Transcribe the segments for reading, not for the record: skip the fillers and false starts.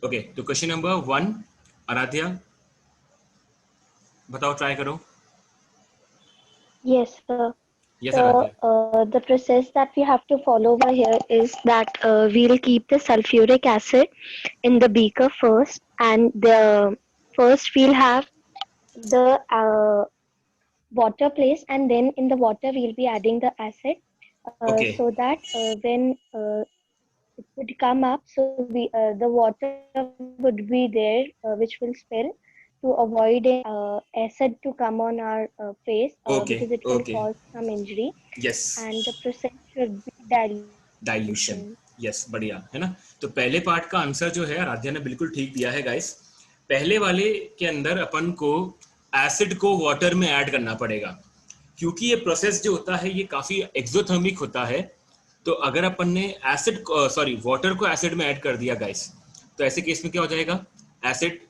Okay, तो question number 1 Aaradhya बताओ, try करो। Yes, sir. Yes So, Aaradhya. the process that we have to follow over here is that we'll keep the sulfuric acid in the beaker first, and the first we'll have the water placed, and then in the water we'll be adding the acid, okay so that when it would come up, so the water would be there, which will spill, to avoid acid to come on our face, okay because it will okay, cause some injury. Yes, And the process should be dilution. Dilution, yes, बढ़िया है ना। तो पहले part का answer जो है आराध्या ने बिल्कुल ठीक दिया है गाइस। पहले वाले के अंदर अपन को एसिड को वाटर में ऐड करना पड़ेगा, क्योंकि ये प्रोसेस जो होता है ये काफी एक्सोथर्मिक होता है। तो अगर अपन ने एसिड सॉरी वाटर को एसिड में ऐड कर दिया गाइस, तो ऐसे केस में क्या हो जाएगा, एसिड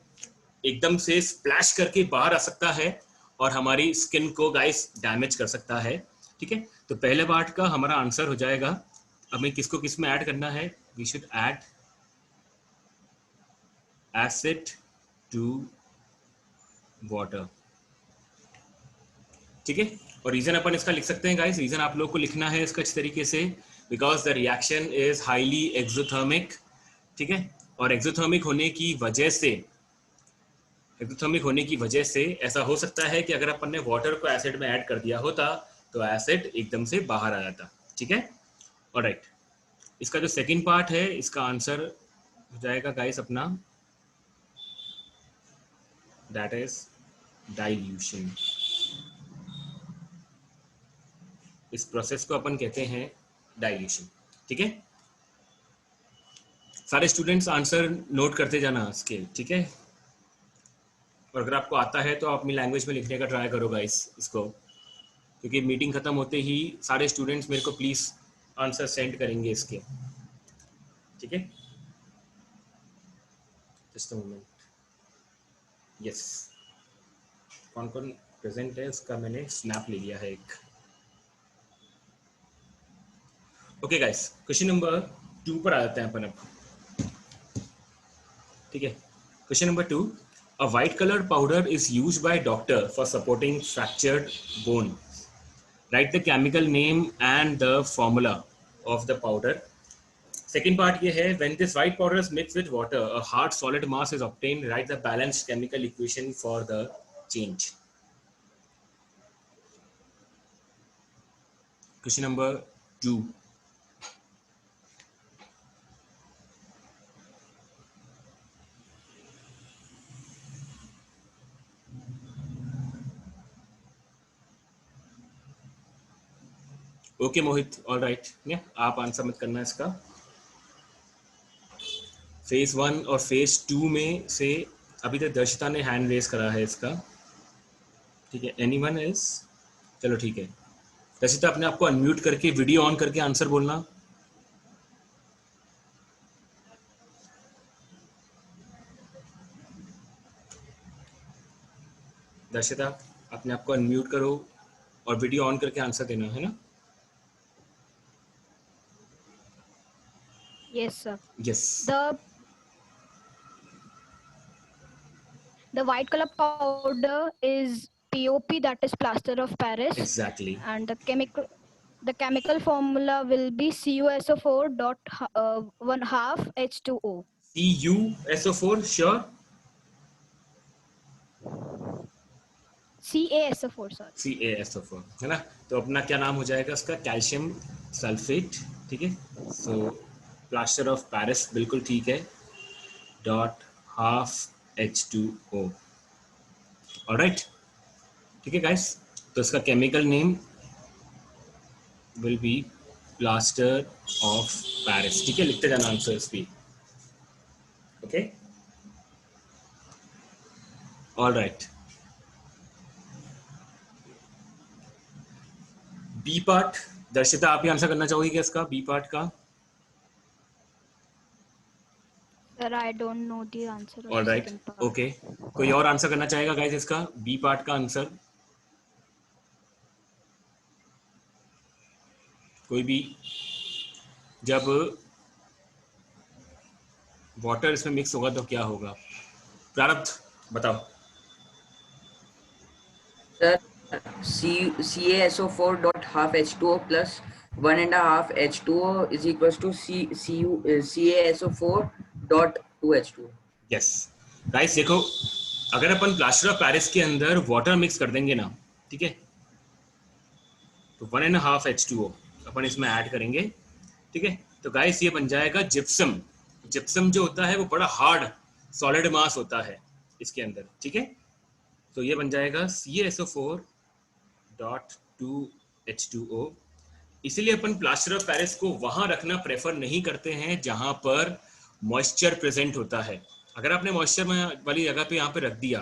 एकदम से स्प्लैश करके बाहर आ सकता है और हमारी स्किन को गाइस डैमेज कर सकता है। ठीक है, तो पहले पार्ट का हमारा आंसर हो जाएगा। हमें किसको किस में ऐड करना है, we should add acid to water. ठीक है, और रीजन अपन इसका लिख सकते हैं गाइस, रीजन आप लोग को लिखना है इसका इस तरीके से, because the reaction is highly exothermic. ठीक है, और एक्सोथर्मिक होने की वजह से ऐसा हो सकता है कि अगर अपन ने वाटर को एसिड में ऐड कर दिया होता तो एसिड एकदम से बाहर आ जाता। ठीक है, ऑलराइट। इसका जो सेकंड पार्ट है इसका आंसर हो जाएगा गाइस अपना, दैट इज डाइल्यूशन। इस प्रोसेस को अपन कहते हैं डाइल्यूशन। ठीक है, सारे स्टूडेंट्स आंसर नोट करते जाना इसके। ठीक है, और अगर आपको आता है तो आप अपनी लैंग्वेज में लिखने का ट्राई करो गाइस इसको, क्योंकि मीटिंग खत्म होते ही सारे स्टूडेंट्स मेरे को प्लीज आंसर सेंड करेंगे इसके। ठीक है, जस्ट अ मोमेंट। यस, कौन कौन प्रेजेंट है उसका मैंने स्नैप ले लिया है एक। ओके गाइस, क्वेश्चन नंबर 2 पर आ जाते हैं अपन अब। ठीक है, question number 2, a white colored powder is used by doctor for supporting fractured bone. Write the chemical name and the formula of the powder. Second part ये है, when this white powder is mixed with water, a hard solid mass is obtained. Write the balanced chemical equation for the change. Question number 2. Okay Mohit, all right, आप answer मत करना इसका। Phase 1 और phase 2 में से अभी तक दर्शिता ने हैंड रेज करा है इसका। ठीक है, एनीवन इज, चलो ठीक है, दर्शिता अपने आप को अनम्यूट करके वीडियो ऑन करके आंसर बोलना। दर्शिता अपने आप को अनम्यूट करो और वीडियो ऑन करके आंसर देना है ना। Yes, sir. Yes, The white color powder is POP, that is plaster of Paris, exactly, and the chemical formula will be CuSO4 dot 1/2 H2O. CuSO4 sure, CaSO4, sir. CaSO4 है ना। तो अपना क्या नाम हो जाएगा इसका, कैल्शियम सल्फेट। ठीक है, सो प्लास्टर ऑफ पेरिस बिल्कुल ठीक है, डॉट हाफ H2O। ऑलराइट, ठीक है गाइस, तो इसका chemical name will be plaster of Paris. ठीक है, लिखते जाना आंसर्स भी। Okay, alright. बी पार्ट, दर्शिता आप ही आंसर करना चाहोगी क्या इसका, बी पार्ट का? Sir, I don't know the answer of the alright, second part. Okay, कोई और आंसर करना चाहेगा गाइस इसका बी पार्ट का आंसर? कोई भी? जब वाटर इसमें मिक्स होगा तो क्या होगा? प्रारब्ध बताओ। Sir CaSO4 dot half H2O plus 1.5 H2O is equals to CaSO4 dot 2 H2O. Yes guys, देखो अगर अपन प्लास्टर ऑफ पेरिस के अंदर वाटर मिक्स कर देंगे ना, ठीक है, तो 1.5 H2O अपन इसमें ऐड करेंगे, ठीक है, तो गाइस ये बन जाएगा जिप्सम। जिप्सम जो होता है वो बड़ा हार्ड सॉलिड मास होता है इसके अंदर, ठीक है, तो ये बन जाएगा CaSO4 डॉट 2H2O। इसीलिए अपन प्लास्टर ऑफ पेरिस को वहां रखना प्रेफर नहीं करते हैं जहां पर मॉइस्चर प्रेजेंट होता है। अगर आपने मॉइस्चर वाली जगह पे यहाँ पे रख दिया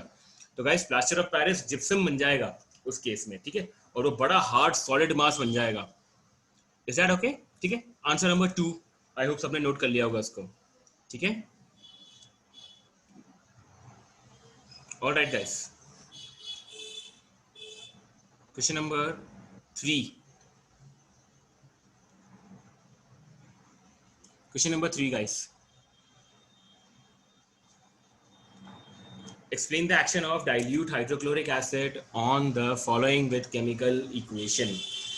तो guys plaster of Paris gypsum बन जाएगा उस केस में, ठीक है, और वो बड़ा हार्ड सॉलिड मास बन जाएगा। Is that okay? ठीक है, आंसर नंबर 2। आई होप सबने नोट कर लिया होगा इसको, ठीक है। Alright guys, question number 3। Question number 3, guys. Explain the action of dilute hydrochloric acid on the following with chemical equation.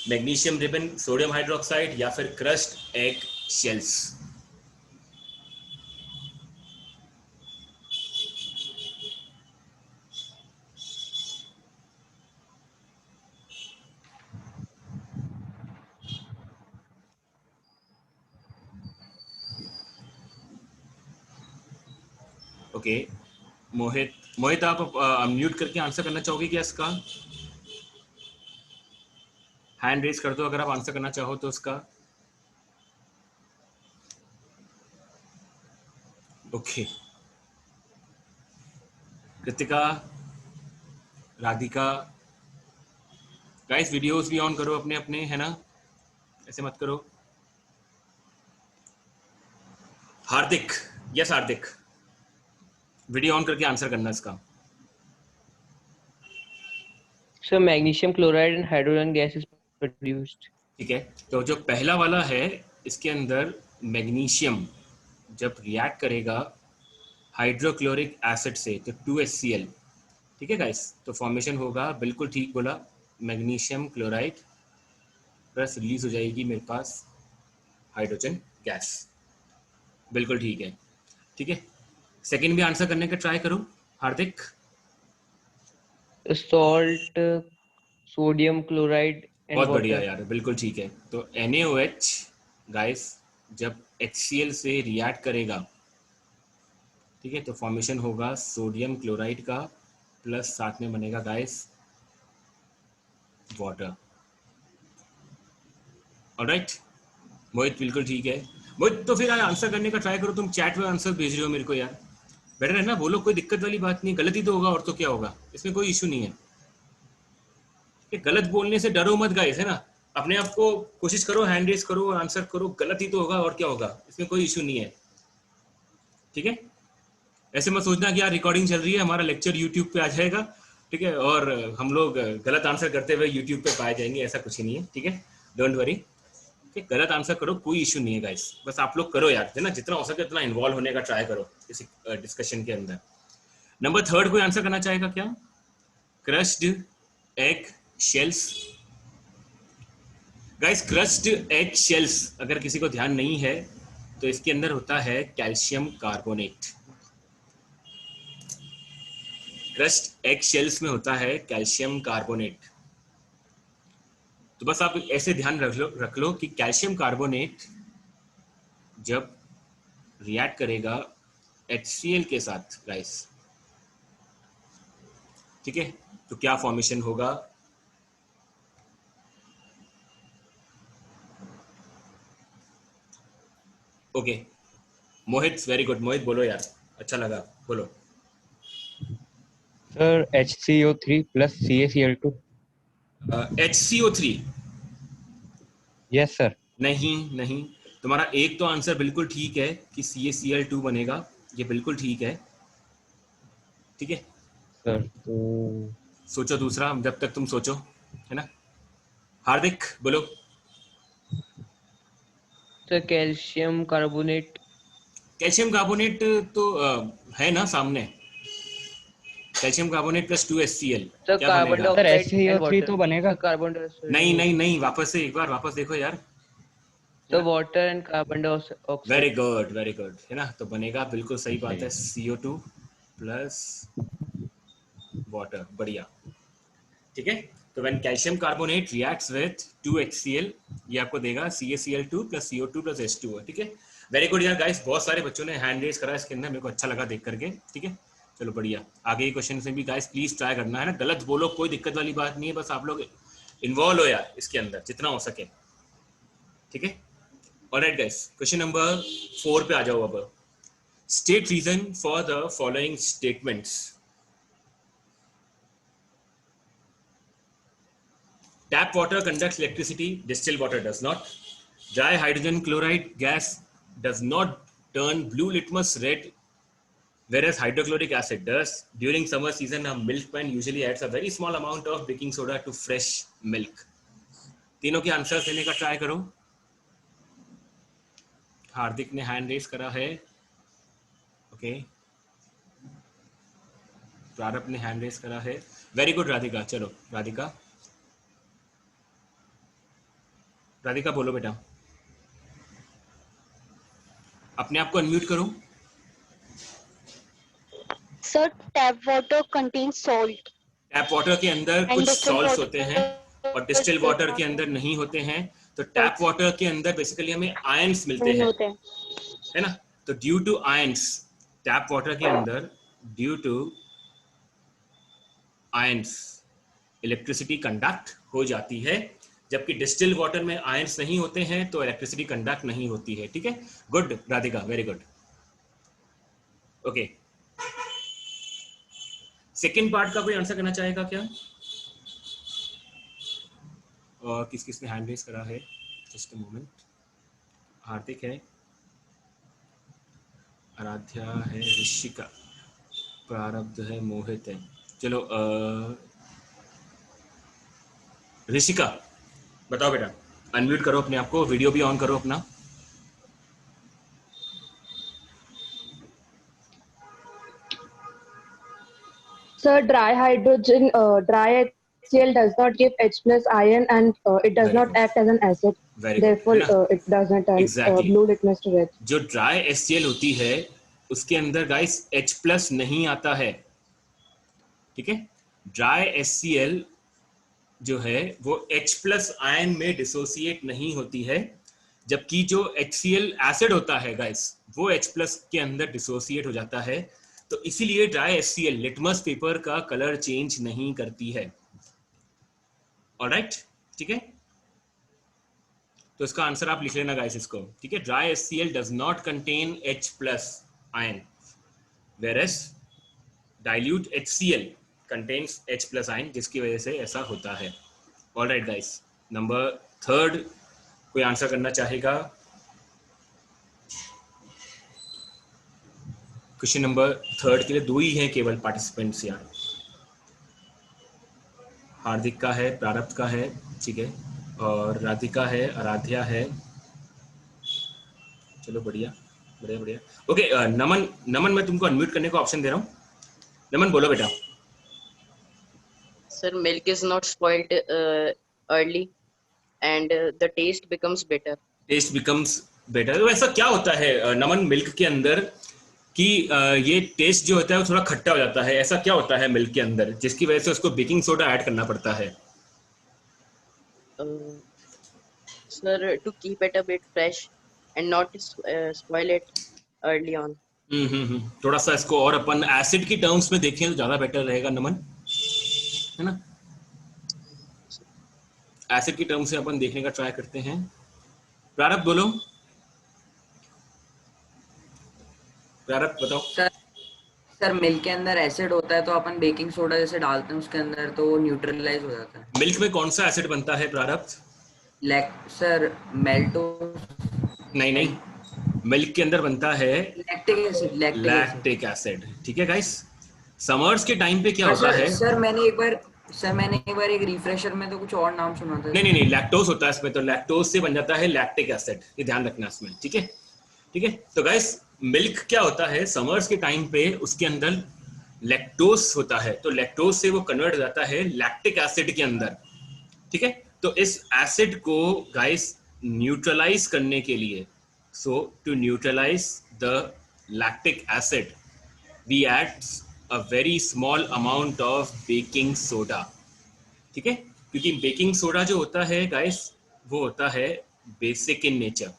Magnesium ribbon, sodium hydroxide या फिर crushed egg shells. ओके, मोहित आप अनम्यूट करके आंसर करना चाहोगे क्या इसका? हैंड रेज कर दो अगर आप आंसर करना चाहो तो उसका। Okay, Kritika, Radhika, guys videos भी ऑन करो अपने अपने, है ना, ऐसे मत करो। हार्दिक, यस हार्दिक, वीडियो ऑन करके आंसर करना इसका। Sir magnesium chloride and hydrogen gas is produced. ठीक है, तो जो पहला वाला है इसके अंदर मैग्नीशियम जब रिएक्ट करेगा हाइड्रोक्लोरिक एसिड से तो 2HCl, ठीक है गाइस, तो फॉर्मेशन होगा, बिल्कुल ठीक बोला, मैग्नीशियम क्लोराइड प्लस रिलीज हो जाएगी मेरे पास हाइड्रोजन गैस, बिल्कुल ठीक है, ठीक है। सेकंड भी आंसर करने का ट्राई करो हार्दिक। सॉल्ट, सोडियम क्लोराइड, बहुत बढ़िया यार, बिल्कुल ठीक है। तो NaOH गाइस जब HCl से रिएक्ट करेगा, ठीक है, तो फॉर्मेशन होगा सोडियम क्लोराइड का प्लस साथ में बनेगा गाइस वाटर। ऑलराइट मोहित, बिल्कुल ठीक है। मोहित तो फिर आंसर करने का ट्राई करो, तुम चैट में आंसर भेज रहे हो मेरे को यार, बेटर है ना, बोलो, कोई दिक्कत वाली बात नहीं, गलत ही तो होगा और तो क्या होगा, इसमें कोई इशू नहीं है। गलत बोलने से डरो मत गाइस, है ना, अपने आप को कोशिश करो, हैंड रेज करो और आंसर करो, गलत ही तो होगा और क्या होगा, इसमें कोई इशू नहीं है, ठीक है। ऐसे मत सोचना कि यार रिकॉर्डिंग चल रही है, हमारा लेक्चर यूट्यूब पे आ जाएगा, ठीक है, और हम लोग गलत आंसर करते हुए यूट्यूब पे पाए जाएंगे, ऐसा कुछ ही नहीं है, ठीक है, डोंट वरी, ठीक, गलत आंसर करो, कोई इशू नहीं है गाइस, बस आप लोग करो यार, है ना, जितना हो सके उतना इन्वॉल्व होने का ट्राई करो इस डिस्कशन के अंदर। नंबर 3 कोई आंसर करना चाहेगा क्या? Crushed egg shells. Guys crushed egg shells अगर किसी को ध्यान नहीं है तो इसके अंदर होता है calcium carbonate. Crushed egg shells में होता है कैल्शियम कार्बोनेट। तो बस आप ऐसे ध्यान रख लो कि कैल्शियम कार्बोनेट जब रिएक्ट करेगा HCl के साथ गाइस, ठीक है, तो क्या फॉर्मेशन होगा? ओके मोहित, वेरी गुड, मोहित बोलो यार, अच्छा लगा, बोलो। Sir HCO3 plus CaCl2। HCO3? Yes sir. नहीं, तुम्हारा एक तो आंसर बिल्कुल ठीक है कि CaCl2 बनेगा, ये बिल्कुल ठीक है, ठीक है सर। तो सोचो दूसरा, जब तक तुम सोचो, है ना। हार्दिक बोलो। Sir calcium carbonate. Calcium carbonate तो है ना सामने, calcium carbonate plus 2HCl sir क्या कार्बन बनेगा? Sir dioxide and SiO3 water. तो बनेगा। Sir carbon dioxide. नहीं नहीं नहीं, वापस से एक बार वापस देखो यार। Sir water and carbon dioxide. Very good very good, है ना, तो बनेगा, बिल्कुल सही बात है, CO2 प्लस वाटर, बढ़िया, ठीक है। तो when calcium carbonate reacts with 2HCl, ये आपको देगा CaCl2 plus CO2 plus H2O, ठीक है। वेरी गुड यार गाइस, बहुत सारे बच्चों ने हैंड रेज करा इसके अंदर, मेरे को अच्छा लगा देख करके, ठीक है। चलो बढ़िया, आगे के क्वेश्चन से भी गाइस प्लीज ट्राई करना, है ना, गलत बोलो कोई दिक्कत वाली बात नहीं है, बस आप लोग इन्वॉल्व हो यार इसके अंदर जितना हो सके, ठीक है। ऑलराइट गाइस, क्वेश्चन नंबर 4 पे आ जाओ अब। State reason for the following statements. Tap water conducts electricity, distilled water does not. Dry hydrogen chloride gas does not turn blue litmus red, whereas hydrochloric acid does. During summer season, a milkman usually adds a very small amount of baking soda to fresh milk. तीनों के answer देने का try करो। हार्दिक ने hand raise करा है, okay. प्रारंभ ने हैंड रेज करा है, वेरी गुड राधिका। चलो राधिका, राधिका बोलो बेटा, अपने आप को अनम्यूट करो। Sir, tap water contains salt. Tap water के अंदर And कुछ distilled सॉल्ट्स water होते हैं और डिस्टिल वाटर के अंदर नहीं होते हैं। तो टैप वाटर के अंदर बेसिकली हमें आयंस मिलते नहीं हैं, होते हैं। है ना। तो due to ions, tap water के अंदर due to ions electricity conduct हो जाती है, जबकि डिस्टिल वाटर में आयंस नहीं होते हैं तो इलेक्ट्रिसिटी कंडक्ट नहीं होती है, ठीक है। Good Radhika, very good, okay. Second part का कोई आंसर करना चाहेगा क्या? और किस किस ने हैंड रेज करा है? Just a moment. हार्दिक है, आराध्या है, ऋषिका, प्रारब्ध है, मोहित है। चलो ऋषिका बताओ बेटा, अनम्यूट करो अपने आप को, वीडियो भी ऑन करो अपना। Sir, dry HCl does not give H plus ion and it does Very not good. act as an acid. Very good, Therefore, है ना? it does not turn Exactly. blue litmus to red. जो dry HCl होती है उसके अंदर guys H plus नहीं आता है, ठीक है। ड्राई HCl जो है वो H प्लस आयन में डिसोसिएट नहीं होती है, जबकि जो HCl एसिड होता है गाइस वो H प्लस के अंदर डिसोसिएट हो जाता है। तो इसीलिए ड्राई HCl लिटमस पेपर का कलर चेंज नहीं करती है। ऑलराइट, ठीक है। तो इसका आंसर आप लिख लेना गाइस इसको, ठीक है। Dry HCl does not contain H plus ion, whereas dilute HCl contains H plus ion, जिसकी वजह से ऐसा होता है। ऑलराइट गाइस, नंबर 3 कोई आंसर करना चाहेगा? क्वेश्चन नंबर 3 के लिए 2 ही हैं केवल पार्टिसिपेंट्स यार। हार्दिक का है, प्रारब्ध का है, ठीक है, और राधिका है, आराध्या है। चलो बढ़िया बढ़िया बढ़िया, ओके। नमन, नमन मैं तुमको अनम्यूट करने का ऑप्शन दे रहा हूँ। नमन बोलो बेटा। Sir, milk is not spoiled early and the taste becomes better. Taste becomes better, तो ऐसा क्या होता है नमन मिल्क के अंदर कि ये टेस्ट जो होता है वो थोड़ा खट्टा हो जाता है, ऐसा क्या होता है मिल्क के अंदर जिसकी वजह से उसको बेकिंग सोडा ऐड करना पड़ता है? Sir, to keep it a bit fresh and not spoil it early on. थोड़ा सा इसको और अपन एसिड की टर्म्स में देखें तो ज्यादा बेटर रहेगा नमन, है ना। एसिड की टर्म्स से अपन देखने का ट्राई करते हैं। प्रारब्ध बोलो, प्रारब्ध बताओ। सर मिल्क के अंदर एसिड होता है तो अपन बेकिंग सोडा जैसे डालते हैं उसके अंदर तो वो न्यूट्रलाइज हो जाता है। मिल्क में कौन सा एसिड बनता है प्रारब्ध? सर मेल्टो नहीं नहीं, मिल्क के अंदर बनता है लैक्टिक एसिड। लैक्टिक एसिड, ठीक है गाइस। समर्स के टाइम पे क्या होता है? सर मैंने एक बार एक रिफ्रेशर में तो कुछ और नाम सुना था। नहीं, लैक्टोज होता है इसमें, तो लैक्टोज से बन जाता है लैक्टिक एसिड, ये ध्यान रखना इसमें, ठीक है। ठीक है, तो गाइस मिल्क क्या होता है, समर्स के टाइम पे उसके अंदर लैक्टोस होता है, तो लैक्टोस से वो कन्वर्ट हो जाता है लैक्टिक एसिड के अंदर, ठीक है। तो इस एसिड को गाइस न्यूट्रलाइज करने के लिए, so to neutralise the lactic acid we add a very small amount of baking soda, ठीक है। क्योंकि बेकिंग सोडा जो होता है गाइस वो होता है बेसिक इन नेचर,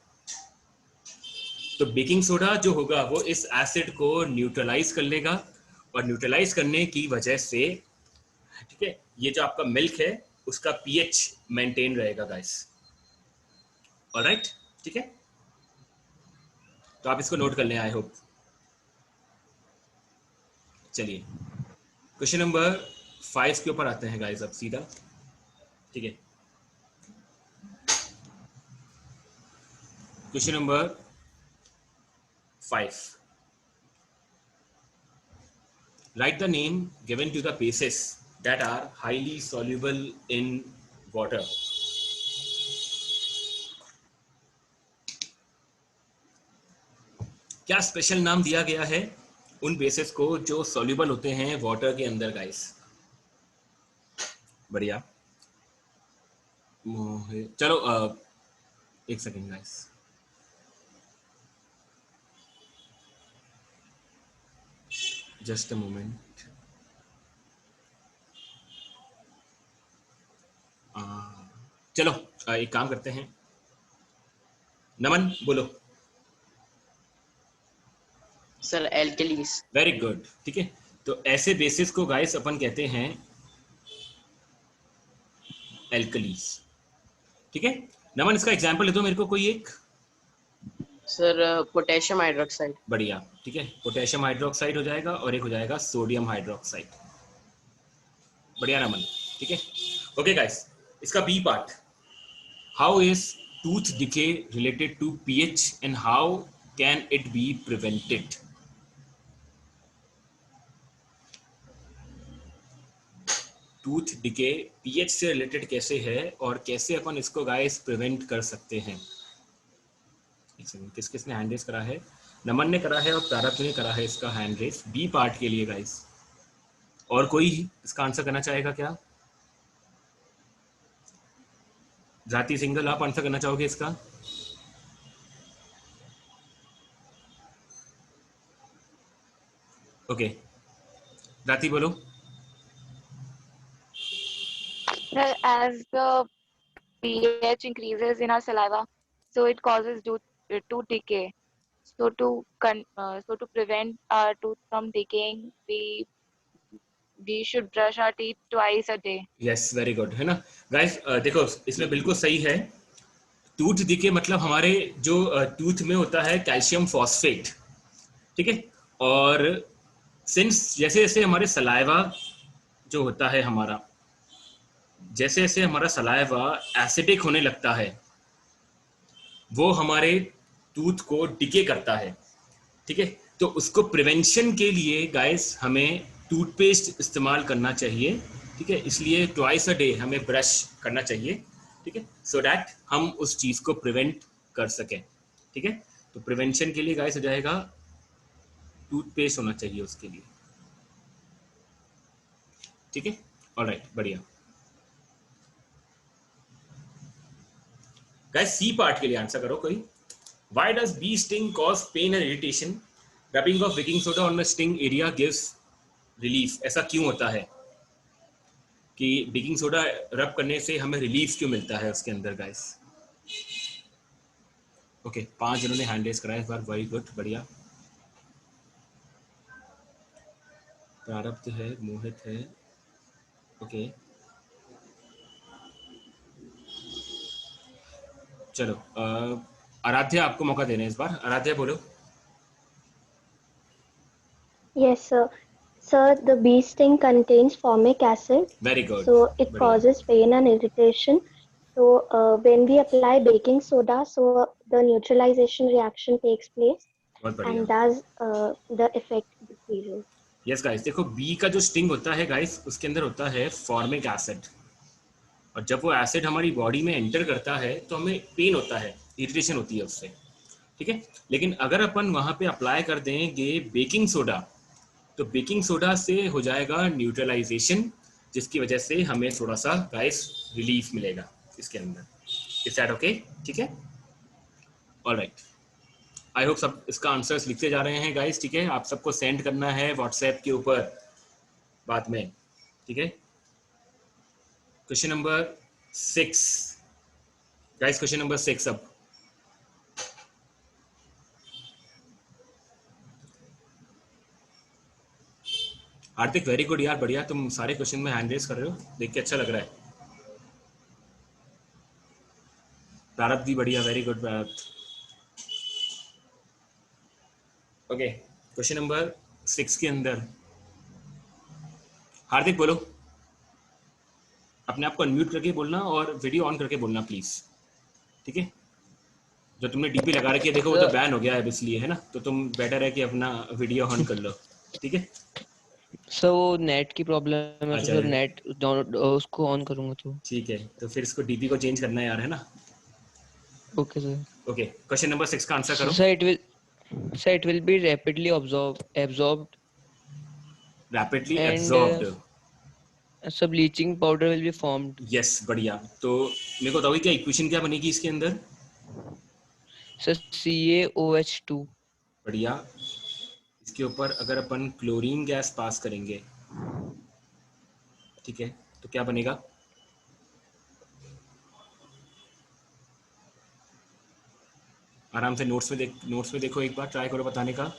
तो बेकिंग सोडा जो होगा वो इस एसिड को न्यूट्रलाइज कर लेगा, और न्यूट्रलाइज करने की वजह से, ठीक है, ये जो आपका मिल्क है उसका पीएच मेंटेन रहेगा गाइस। ऑलराइट, ठीक है, तो आप इसको नोट कर लें, आई होप। चलिए क्वेश्चन नंबर 5 के ऊपर आते हैं गाइस अब सीधा, ठीक है। Question number 5, write the name given to the bases that are highly soluble in water. क्या स्पेशल नाम दिया गया है उन बेसिस को जो सॉल्युबल होते हैं वाटर के अंदर गाइस? बढ़िया, चलो एक second guys, just a moment. चलो एक काम करते हैं, नमन बोलो। Sir alkalis. वेरी गुड, ठीक है। तो ऐसे बेसिस को गाइस अपन कहते हैं एल्कलीज, ठीक है। नमन इसका एग्जांपल दे दो मेरे को कोई एक। Sir potassium hydroxide. बढ़िया, ठीक है, पोटेशियम हाइड्रोक्साइड हो जाएगा और एक हो जाएगा सोडियम हाइड्रोक्साइड। बढ़िया नमन, ठीक है। ओके गाइस, इसका B part, how is tooth decay related to pH and how can it be prevented? Tooth decay pH से रिलेटेड कैसे है और कैसे अपन इसको गाइस प्रिवेंट कर सकते हैं? एक सेकंड, किस किसने हैंड रेस करा है? नमन ने करा है और प्रारब्ध ने करा है इसका हैंड रेस बी पार्ट के लिए गाइस। और कोई इसका आंसर करना चाहेगा क्या? जाति सिंगल, आप आंसर करना चाहोगे इसका? ओके, जाति बोलो। As the pH increases in our saliva, so it causes tooth decay. So to prevent our tooth from decaying, we should brush our teeth twice a day. Yes, very good, है ना guys. देखो इसमें बिल्कुल सही है। Tooth decay मतलब हमारे जो टूथ में होता है कैल्शियम फॉस्फेट, ठीक है। और सिंस जैसे जैसे हमारे सलाइवा जो होता है हमारा, जैसे जैसे हमारा सलाइवा एसिडिक होने लगता है वो हमारे टूथ को डिके करता है, ठीक है। तो उसको प्रिवेंशन के लिए गाइस हमें टूथपेस्ट इस्तेमाल करना चाहिए, ठीक है। इसलिए ट्वाइस अ डे हमें ब्रश करना चाहिए, ठीक है, सो दैट हम उस चीज़ को प्रिवेंट कर सकें, ठीक है। तो प्रिवेंशन के लिए गाइस हो जाएगा टूथपेस्ट होना चाहिए उसके लिए, ठीक है। ऑलराइट, बढ़िया गाइस। सी पार्ट के लिए आंसर करो कोई। Why does bee sting cause pain and irritation? Rubbing of baking soda on the sting area gives relief. ऐसा क्यों होता है कि बेकिंग सोडा रब करने से हमें रिलीफ क्यों मिलता है उसके अंदर गाइस? ओके, 5 जनों ने हैंड रेस कराया इस बार, वेरी गुड, बढ़िया। प्रारब्ध है, मोहित है, ओके। चलो आराध्या आपको मौका देना है इस बार। आराध्या बोलो। Yes, sir. Sir, the bee sting contains formic acid, very good, so it causes pain and irritation. So when we apply baking soda, so the neutralization reaction takes place, बहुत and बढ़िया। thus the effect decreases. Yes guys, देखो B का जो sting होता है guys उसके अंदर होता है फॉर्मिक एसिड, और जब वो एसिड हमारी बॉडी में एंटर करता है तो हमें पेन होता है, इरिटेशन होती है उससे। ठीक है। लेकिन अगर अपन वहां पे अप्लाई कर देंगे बेकिंग सोडा, तो बेकिंग सोडा से हो जाएगा न्यूट्रलाइजेशन, जिसकी वजह से हमें थोड़ा सा गाइस रिलीफ मिलेगा इसके अंदर। Is that okay? ठीक है, ऑलराइट। आई होप सब इसका आंसर्स लिखते जा रहे हैं गाइस, ठीक है। आप सबको सेंड करना है व्हाट्सएप के ऊपर बाद में, ठीक है। Question number 6 guys, question number 6 अब। हार्दिक वेरी गुड यार, बढ़िया, तुम सारे क्वेश्चन में हैंड रेज कर रहे हो, देख के अच्छा लग रहा है। प्रारब्ध भी बढ़िया, वेरी गुड प्रारब्ध। ओके, क्वेश्चन नंबर 6 के अंदर हार्दिक बोलो, अपने आप को अनम्यूट करके बोलना और वीडियो ऑन करके बोलना प्लीज, ठीक है। जो तुमने डीपी लगा रखी है देखो वो तो बैन हो गया है इसलिए, है ना, तो तुम बेटर है कि अपना वीडियो ऑन कर लो, ठीक है। सर वो नेट की प्रॉब्लम है, अच्छा, तो नेट उसको ऑन करूंगा तो। ठीक है, तो फिर इसको डीपी को चेंज करना है यार, है ना। Okay sir. Okay, question number 6 का आंसर करो। Sir it will be rapidly absorbed rapidly and absorbed, so bleaching powder will be formed. Yes, बढ़िया। तो मेरे को बताओगे क्या इक्वेशन क्या बनेगी इसके अंदर? Sir CaOH2. बढ़िया। इसके ऊपर अगर अपन क्लोरीन गैस पास करेंगे, ठीक है, तो क्या बनेगा? आराम से नोट्स में देखो एक बार, ट्राई करो बताने का।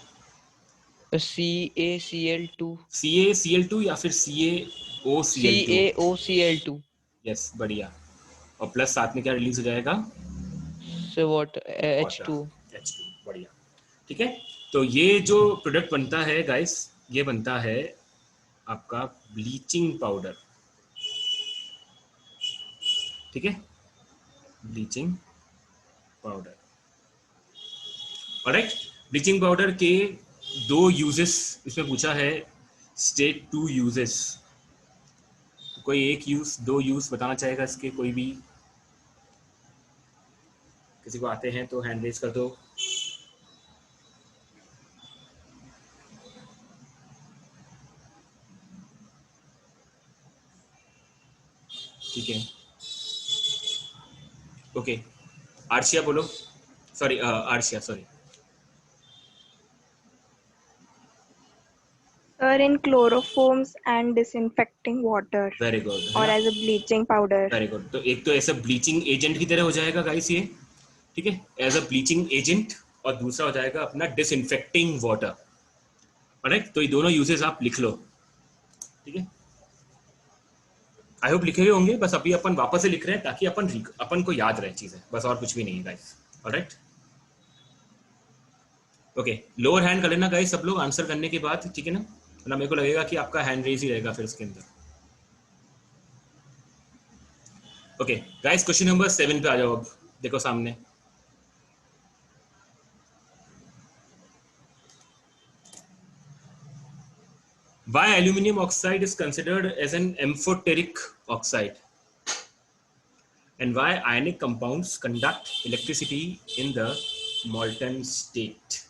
CaCl2. CaCl2 या फिर CaOCl2? CaOCl2. यस, बढ़िया। और प्लस साथ में क्या रिलीज हो जाएगा? So what? H2. H2, बढ़िया, ठीक है। तो ये जो प्रोडक्ट बनता है गाइस, ये बनता है आपका ब्लीचिंग पाउडर, ठीक है, bleaching powder. Alright, bleaching powder के 2 यूजेस इसमें पूछा है, स्टेट 2 यूजेस। तो कोई एक यूज, 2 यूज बताना चाहेगा इसके? कोई भी किसी को आते हैं तो हैंड रेज कर दो। ठीक है, ओके, आर्शिया बोलो, sorry Arshiya, sorry. Sir, in chloroforms and disinfecting water very good, or as a bleaching powder. Very good. तो एक तो ऐसा ब्लीचिंग एजेंट की तरह हो जाएगा गाइस ये, ठीक है, एज अ ब्लीचिंग एजेंट, और दूसरा हो जाएगा अपना डिसइंफेक्टिंग वाटर। ऑलराइट, तो ये दोनों यूजेस आप लिख लो, ठीक है। आई होप लिखे हुए होंगे, बस अभी अपन वापस से लिख रहे हैं ताकि अपन को याद रहे चीजें, बस और कुछ भी नहीं है guys. Alright, okay, lower hand कर लेना गाइस सब लोग आंसर करने के बाद, ठीक है ना, वरना मेरे को लगेगा कि आपका हैंड रेज ही रहेगा फिर उसके अंदर। ओके गाइस, क्वेश्चन नंबर 7 पे आ जाओ। अब देखो सामने, why aluminum oxide is considered as an amphoteric oxide, and why ionic compounds conduct electricity in the molten state?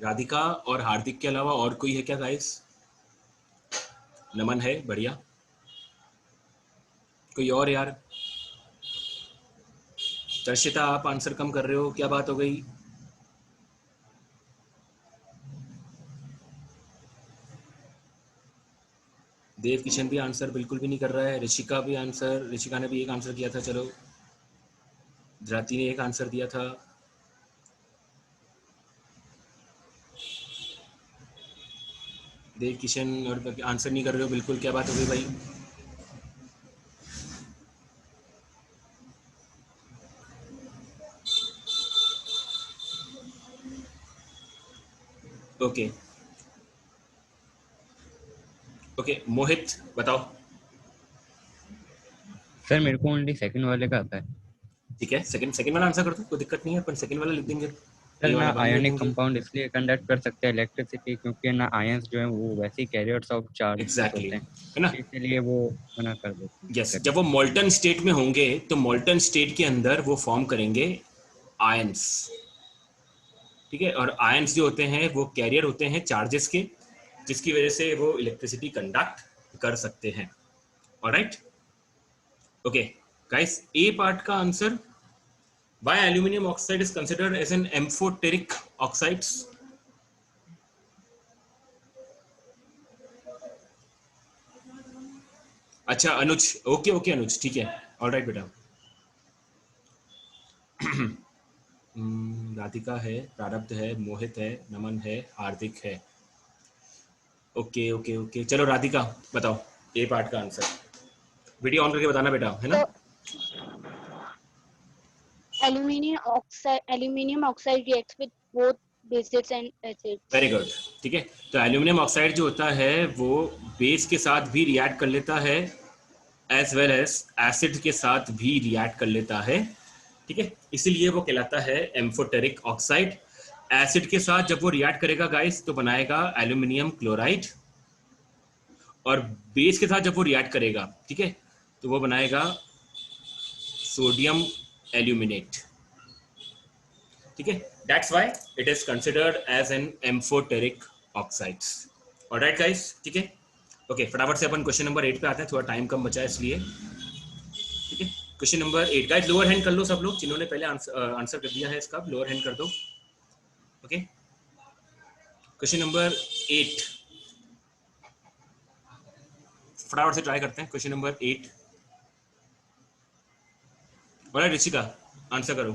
Radhika और हार्दिक के अलावा और कोई है क्या गाइस? नमन है, बढ़िया। कोई और यार? दर्शिता, आप आंसर कम कर रहे हो, क्या बात हो गई? देव किशन भी आंसर बिल्कुल भी नहीं कर रहा है। ऋषिका भी आंसर, ऋषिका ने भी एक आंसर किया था, चलो। धराती ने एक आंसर दिया था। देव किशन और आंसर नहीं कर रहे हो बिल्कुल, क्या बात हो गई भाई? ओके ओके, मोहित बताओ। सर मेरे को ओनली सेकंड वाले का आता है। ठीक है, सेकंड वाला आंसर कर दो, कोई दिक्कत नहीं है, अपन सेकंड वाला लिख देंगे। सर ये ना वाला बंद आयनिक रखेंगे। कंपाउंड इसलिए कंडक्ट कर सकते हैं इलेक्ट्रिसिटी क्योंकि ना आयंस जो है वो वैसे ही कैरियर्स ऑफ चार्ज एग्जैक्टली होते हैं, है ना। इसलिए वो मना कर देते हैं। यस, जब वो मोल्टन स्टेट में होंगे तो मोल्टन स्टेट के अंदर वो फॉर्म करेंगे आयंस, ठीक है। और आयंस जो होते हैं वो कैरियर होते हैं चार्जेस के, जिसकी वजह से वो इलेक्ट्रिसिटी कंडक्ट कर सकते हैं। ऑलराइट, ओके गाइस, ए पार्ट का answer, why aluminum oxide is considered as an amphoteric oxides? अच्छा अनुज, ओके ओके अनुज, ठीक है, ऑलराइट बेटा। राधिका है, प्रारब्ध है, मोहित है, नमन है, हार्दिक है। ओके ओके ओके, चलो राधिका बताओ ए पार्ट का आंसर, वीडियो ऑन करके बताना बेटा, है ना। Aluminium oxide reacts with both bases and acids. Very good, ठीक है। तो एल्यूमिनियम ऑक्साइड जो होता है वो बेस के साथ भी रिएक्ट कर लेता है, एज वेल एज एसिड के साथ भी रिएक्ट कर लेता है, ठीक है। इसीलिए वो कहलाता है एम्फोटेरिक ऑक्साइड। एसिड के साथ जब वो रिएक्ट करेगा गाइस तो बनाएगा एल्यूमिनियम क्लोराइड, और बेस के साथ जब वो रिएक्ट करेगा, ठीक है, तो वो बनाएगा सोडियम एल्यूमिनेट, ठीक है। That's why it is considered as an amphoteric oxides. Alright guys, ठीक है, ओके। फटाफट से अपन क्वेश्चन नंबर 8 पे आते हैं, थोड़ा टाइम कम बचा है इसलिए, ठीक है। Question number 8 guys, lower hand कर लो सब लोग जिन्होंने पहले आंसर कर दिया है इसका, लोअर हैंड कर दो, ओके। क्वेश्चन नंबर 8 फटाफट से ट्राई करते हैं, question number 8। Alright Rishika, answer करो।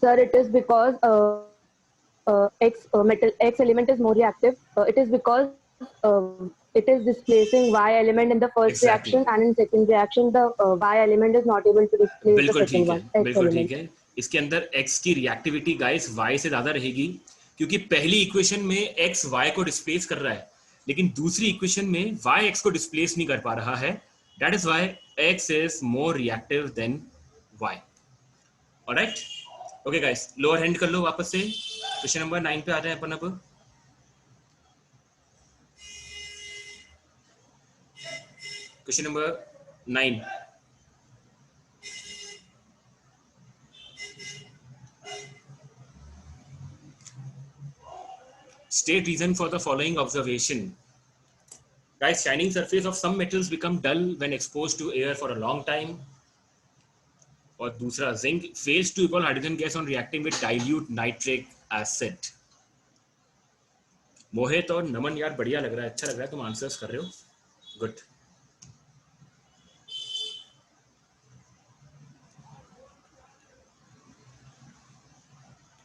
Sir, it is because X element is more reactive. It is because it is displacing Y element in the first Exactly. reaction, and in second reaction the Y element is not able to displace the बिल्कुल ठीक second है, one. X बिल्कुल element. ठीक है। इसके अंदर X की reactivity guys Y से ज्यादा रहेगी, क्योंकि पहली इक्वेशन में X Y को डिस्प्लेस कर रहा है, लेकिन दूसरी इक्वेशन में Y X को डिस्प्लेस नहीं कर पा रहा है। That is why X is more reactive than Y। Alright, okay guys, lower hand कर लो वापस से। क्वेश्चन नंबर 9 पे आ रहे हैं अपन अब। Question number 9, state reason for the following observation. Guys, shining surface of some metals become dull when exposed to air for a long time. और दूसरा, zinc fails to evolve hydrogen gas on reacting with dilute nitric acid. Mohit और नमन यार बढ़िया लग रहा है, अच्छा लग रहा है, तुम आंसर्स कर रहे हो, good.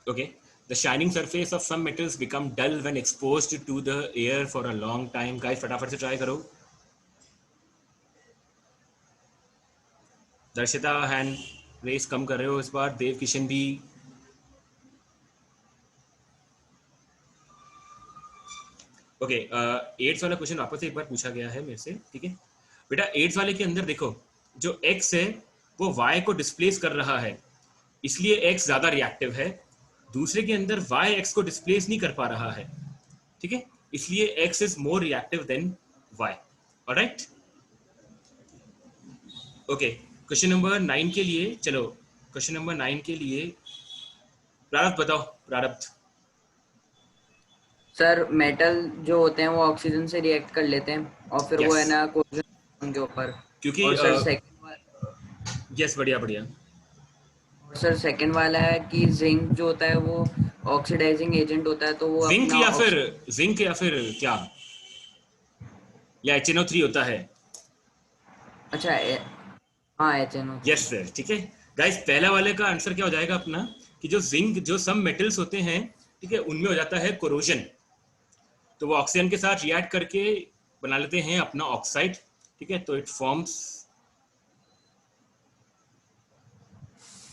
Okay, the shining surface of some metals become dull when exposed to the air for a long time. Guys, फटाफट से ट्राई करो। दर्शिता हैंड रेस कम कर रहे हो इस बार, देव किशन भी। ओके, 8 वाला क्वेश्चन वापस से एक बार पूछा गया है मेरे से, ठीक है बेटा। 8 वाले के अंदर देखो, जो X है वो Y को डिस्प्लेस कर रहा है, इसलिए X ज्यादा रिएक्टिव है। दूसरे के अंदर Y X को डिस्प्लेस नहीं कर पा रहा है, ठीक है, इसलिए X is more reactive than Y। Alright, okay. Question number 9 के लिए, चलो क्वेश्चन नंबर 9 के लिए प्रारब्ध बताओ, प्रारब्ध। सर मेटल जो होते हैं वो ऑक्सीजन से रिएक्ट कर लेते हैं और फिर Yes. वो है ना कोलिजन के ऊपर, क्योंकि और सर सेकंड यस, बढ़िया बढ़िया। और सर सेकंड वाला है कि जिंक जो होता है वो ऑक्सीडाइजिंग एजेंट होता है, तो वो जिंक अपना या फिर क्या, या HNO3 होता है। अच्छा हाँ HNO। यस सर, ठीक है गाइस। पहला वाले का आंसर क्या हो जाएगा अपना, कि जो जिंक, जो सम मेटल्स होते हैं, ठीक है, उनमें हो जाता है कोरोजन, तो वो ऑक्सीजन के साथ रिएक्ट करके बना लेते हैं अपना ऑक्साइड, ठीक है। तो it forms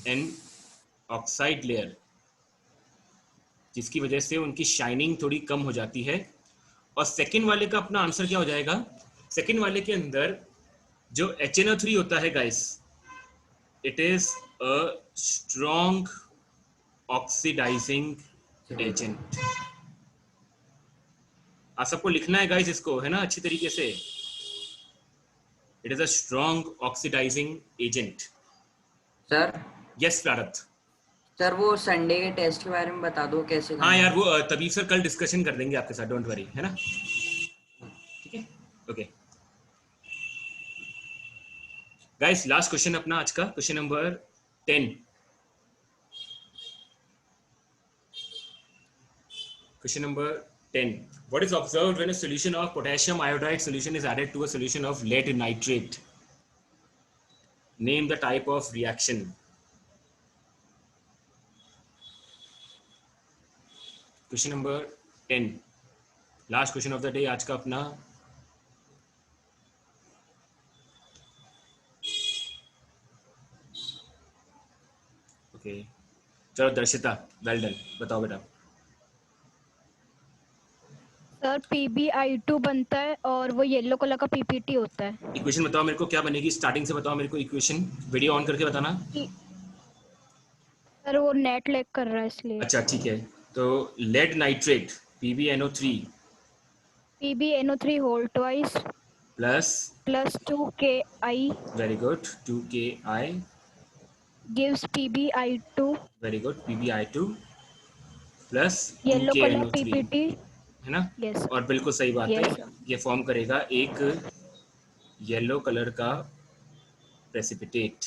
an oxide layer, जिसकी वजह से उनकी शाइनिंग थोड़ी कम हो जाती है। और सेकेंड वाले का अपना आंसर क्या हो जाएगा, सेकेंड वाले के अंदर जो HNO3 होता है guys, it is a strong oxidising agent. आप सबको लिखना है गाइस इसको, है ना, अच्छी तरीके से। It is a strong oxidising agent. Sir yes Prarabdh. Sir वो संडे के टेस्ट के बारे में बता दो कैसे हाँ करना यार, है। वो तभी सर कल डिस्कशन कर देंगे आपके साथ, डोंट वरी, है ना। ठीक है, ओके गाइस, लास्ट क्वेश्चन अपना आज का, question number 10। Question number 10. What is observed when a solution of potassium iodide solution is added to a solution of lead nitrate? Name the type of reaction. Question number 10. Last question of the day आज का अपना। Okay चलो दर्शिता, well done, बताओ बेटा। Sir PbI2 बनता है और वो येलो कलर का PPT होता है। इक्वेशन बताओ मेरे को, क्या बनेगी स्टार्टिंग से बताओ मेरे को इक्वेशन, वीडियो ऑन करके बताना। सर वो नेट लैग कर रहा है इसलिए। अच्छा ठीक है, तो lead nitrate PbNO3 PbNO3 whole twice plus 2Ki very good 2Ki gives PbI2 very good PbI2 plus yellow colour 2KNO3, PPT, है ना। यस और बिल्कुल सही बात है, यस ये फॉर्म करेगा एक येलो कलर का प्रेसिपिटेट।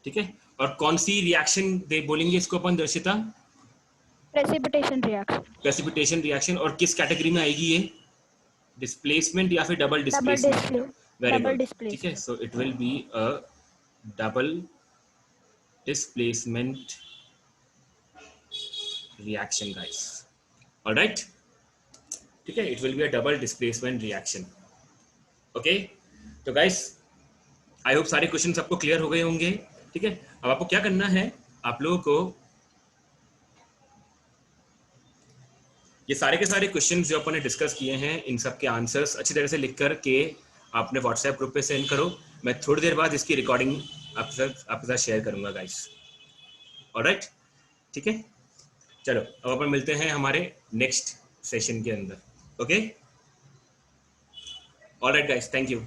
ठीक है, और कौन सी रिएक्शन दे बोलेंगे इसको अपन Darshita? Precipitation reaction. Precipitation reaction, और किस कैटेगरी में आएगी ये? डिस्प्लेसमेंट या फिर डबल डिस्प्लेसमेंट? वेरी गुड, ठीक है, so it will be a double displacement reaction guys, alright. ठीक है, it will be a double displacement reaction. Okay, तो गाइस आई होप सारे क्वेश्चन सबको क्लियर हो गए होंगे। ठीक है, अब आपको क्या करना है, आप लोगों को ये सारे के सारे क्वेश्चंस जो अपन ने डिस्कस किए हैं, इन सब के आंसर्स अच्छी तरह से लिख कर के आपने व्हाट्सएप ग्रुप पे सेंड करो। मैं थोड़ी देर बाद इसकी रिकॉर्डिंग आपके साथ शेयर करूंगा गाइस, ऑलराइट। ठीक है, चलो अब अपन मिलते हैं हमारे नेक्स्ट सेशन के अंदर। Okay, alright guys, thank you.